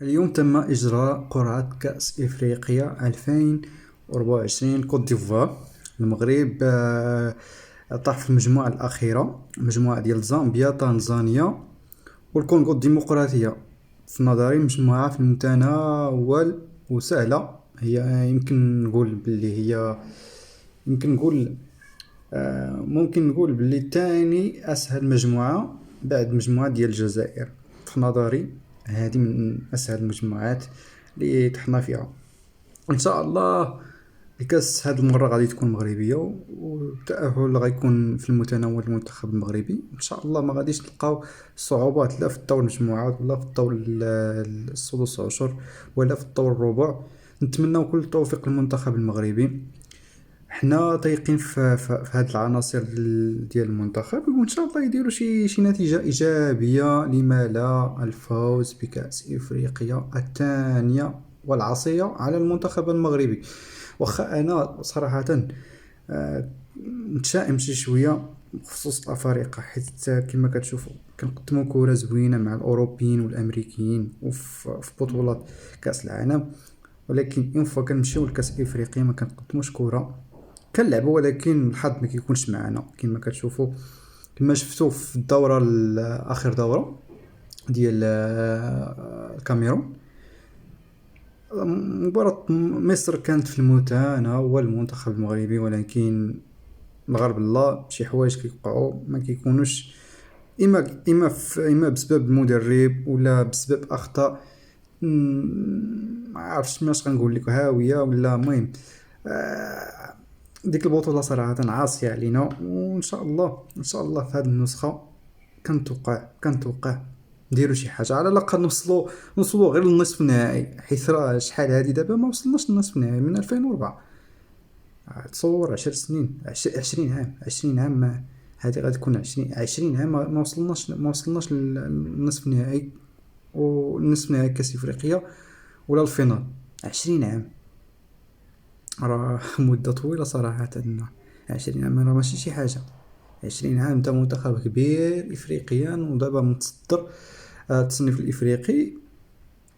اليوم تم إجراء قرعة كأس إفريقيا 2024 كوت ديفوار. المغرب طاح في المجموعة الأخيرة، مجموعة ديال زامبيا، تنزانيا والكونغو الديمقراطية. في نظري مجموعة في المتناول وسهلة. هي يمكن نقول باللي هي يمكن نقول ممكن نقول باللي تاني أسهل مجموعة بعد مجموعة ديال الجزائر. في نظري هذه من أسهل المجموعات اللي طحنا فيها. إن شاء الله الكاس هاد المرة غادي تكون مغربية، والتأهل غيكون في المتناول المنتخب المغربي. إن شاء الله ما غاديش نلقاو صعوبات لا في الدور المجموعات ولا في الدور السدس عشر ولا في الدور الربع. نتمنى كل التوفيق للمنتخب المغربي. حنا طايقين في هاد العناصر ديال المنتخب، وان شاء الله يديروا شي نتيجه ايجابيه. لما لا الفوز بكاس افريقيا الثانيه والعصيه على المنتخب المغربي. واخا انا صراحه متشائم شي شويه بخصوص الافارقه، حيت كما كتشوفوا كنقدموا كره زوينه مع الاوروبيين والامريكيين وفي بطولات كاس العالم، ولكن اون فوا كنمشيو لكاس افريقيا ما كنقدموش كره. كنلعبوا ولكن الحظ ما كيكونش معنا كما كتشوفوا. كما شفتوا في الدوره اخر دوره ديال الكاميرون، مباراة مصر كانت في المتناول المنتخب المغربي، ولكن الغرب الله شي حوايج كيوقعوا ما كيكونوش اما بسبب المدرب ولا بسبب اخطاء. ما عرفتش ماش غنقول لك هاويه ولا المهم. ديك البطوله صراحه عاصيه علينا، وان شاء الله ان شاء الله في هذه النسخه كنتوقع نديروا شي حاجه، على الاقل نوصلوا غير للنصف النهائي، حيت راه شحال هادي دابا ما وصلناش للنصف النهائي من 2004. تصور 10 سنين، 20 عام، 20 عام هادي غادي تكون 20 عام ما وصلناش للنصف النهائي والنصف نهائي كاس افريقيا ولا الفينال. 20 عام راه مدة طويلة صراحة. 20 عام راه ماشي شي حاجة. 20 عام انت منتخب كبير افريقيا ودابا متصدر التصنيف الافريقي،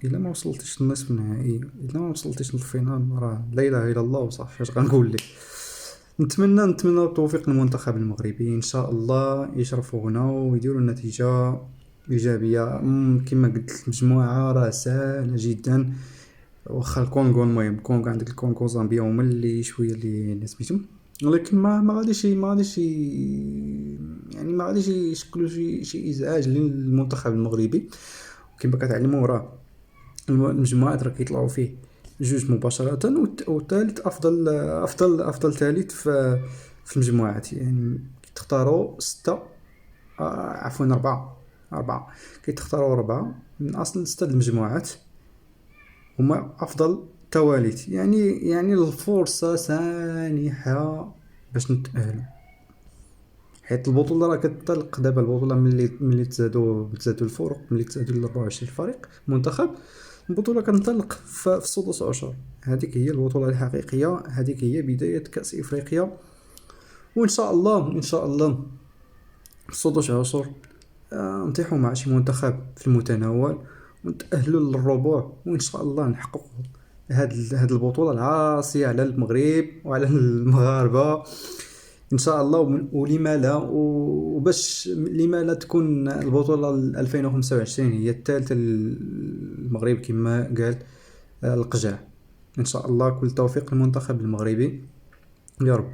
الا ما وصلتش للنصف النهائي، الا ما وصلتش للفينال، راه لا اله الا الله وصافي. اش غنقول لك؟ نتمنى التوفيق للمنتخب المغربي، ان شاء الله يشرفونا ويديروا نتيجة ايجابية. كما قلت المجموعة راه سهلة جدا. واخا الكونغو، المهم الكونغو، عندك الكونغو زامبيا هما اللي شويه اللي سميتهم، ولكن ما غاديش يشكلوا شي ازعاج للمنتخب المغربي. كما كتعلموا راه المجموعات راه كيطلعوا فيه جوج مباشره، والثالث افضل ثالث في المجموعات. يعني تختاروا ستة، عفوا أربعة كيتختاروا أربعة من أصل ستة المجموعات هما افضل تواليت. يعني الفرصه سانحه باش نتاهلوا، حيت البطوله راه كتطلق دابا. البطوله ملي تزادوا الفرق، ملي تزادوا ل 24 فريق منتخب، البطوله كنطلق في السدس عشر. هذيك هي البطوله الحقيقيه، هذيك هي بدايه كاس افريقيا. وان شاء الله ان شاء الله في السدس عشر نطيحوا مع شي منتخب في المتناول ونتأهلوا للربع، وإن شاء الله نحققوا هاد البطولة العاصية على المغرب وعلى المغاربة إن شاء الله. ولما لا، وباش لما لا تكون البطولة 2025 هي الثالثة للمغرب كما قال القجع. إن شاء الله كل توفيق للمنتخب المغربي يا رب.